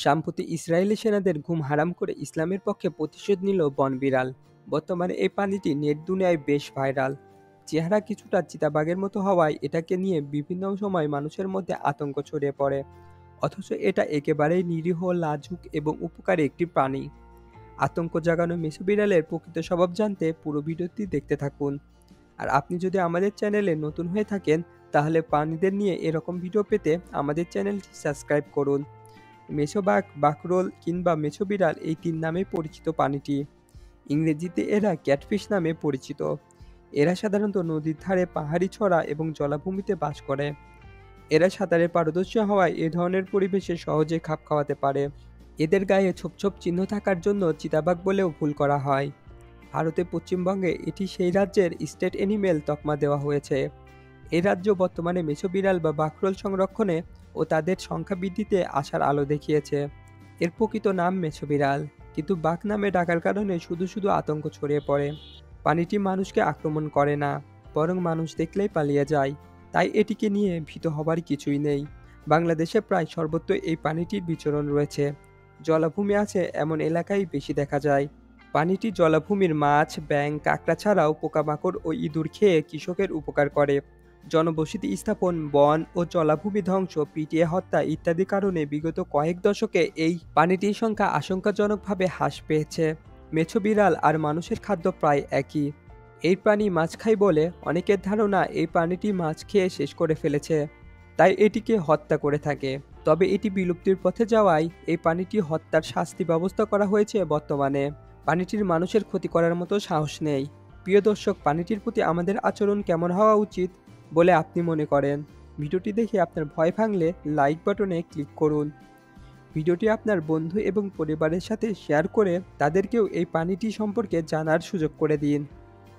সাম্প্রতি Israeli সেনাদের ঘুম হারাম করে ইসলামের পক্ষে প্রতিশোধ নিল বনবিড়াল। বর্তমানে এই প্রাণীটি নেট দুনিয়ায় বেশ ভাইরাল। চেহারা কিছুটা চিতাবাঘের মতো হওয়ায় এটাকে নিয়ে বিভিন্ন সময় মানুষের মধ্যে আতঙ্ক ছড়িয়ে পড়ে। অথচ এটা একেবারেই নিরীহ, লাজুক এবং উপকারী একটি প্রাণী। আতঙ্ক জাগানো মেছো বিড়ালের প্রকৃত স্বভাব জানতে পুরো ভিডিওটি দেখতে থাকুন। আর আপনি যদি আমাদের চ্যানেলে নতুন হয়ে থাকেন, তাহলে প্রাণীদের নিয়ে এরকম ভিডিও পেতে আমাদের চ্যানেলটি সাবস্ক্রাইব করুন। মেছোবাঘ, বাকরোল কিংবা মেছো বিড়াল এই তিন নামে পরিচিত প্রাণীটি। ইংরেজিতে এরা ক্যাটফিশ নামে পরিচিত। এরা সাধারণত নদীর ধারে, পাহাড়ি চড়া এবং জলাভূমিতে বাস করে। এরা সাঁতারে পারদর্শী হওয়ায় এ ধরনের পরিবেশে সহজে খাপ খাওয়াতে পারে। এদের গায়ে ছোপ ছোপ চিহ্ন থাকার জন্য চিতাবাঘ বলেও ভুল করা হয়। ভারতে পশ্চিমবঙ্গে এটি সেই রাজ্যের স্টেট অ্যানিমেল তকমা দেওয়া হয়েছে। এই রাজ্য বর্তমানে মেছো বিড়াল বা বাকরোল সংরক্ষণে ও তাদের সংখ্যা বৃদ্ধিতে আশার আলো দেখিয়েছে। এর প্রকৃত নাম মেছো বিড়াল, কিন্তু বাঘ নামে ডাকার কারণে শুধু শুধু আতঙ্ক ছড়িয়ে পড়ে। প্রাণীটি মানুষকে আক্রমণ করে না, বরং মানুষ দেখলেই পালিয়ে যায়। তাই এটিকে নিয়ে ভীত হবার কিছুই নেই। বাংলাদেশে প্রায় সর্বত্র এই প্রাণীটির বিচরণ রয়েছে। জলাভূমি আছে এমন এলাকায় বেশি দেখা যায়। প্রাণীটি জলাভূমির মাছ, ব্যাঙ, কাঁকড়া ছাড়াও পোকামাকড় ও ইঁদুর খেয়ে কৃষকের উপকার করে। জনবসতি স্থাপন, বন ও জলাভূমি ধ্বংস, পিটিয়ে হত্যা ইত্যাদি কারণে বিগত কয়েক দশকে এই প্রাণীটির সংখ্যা আশঙ্কাজনকভাবে হ্রাস পেয়েছে। মেছো বিড়াল আর মানুষের খাদ্য প্রায় একই। এই প্রাণী মাছ খায় বলে অনেকের ধারণা এই প্রাণীটি মাছ খেয়ে শেষ করে ফেলেছে, তাই এটিকে হত্যা করে থাকে। তবে এটি বিলুপ্তির পথে যাওয়ায় এই প্রাণীটি হত্যার শাস্তি ব্যবস্থা করা হয়েছে বর্তমানে। প্রাণীটির মানুষের ক্ষতি করার মতো সাহস নেই। প্রিয় দর্শক, প্রাণীটির প্রতি আমাদের আচরণ কেমন হওয়া উচিত বলে আপনি মনে করেন? ভিডিওটি দেখে আপনার ভয় ভাঙলে লাইক বাটনে ক্লিক করুন। ভিডিওটি আপনার বন্ধু এবং পরিবারের সাথে শেয়ার করে তাদেরকেও এই প্রাণীটি সম্পর্কে জানার সুযোগ করে দিন।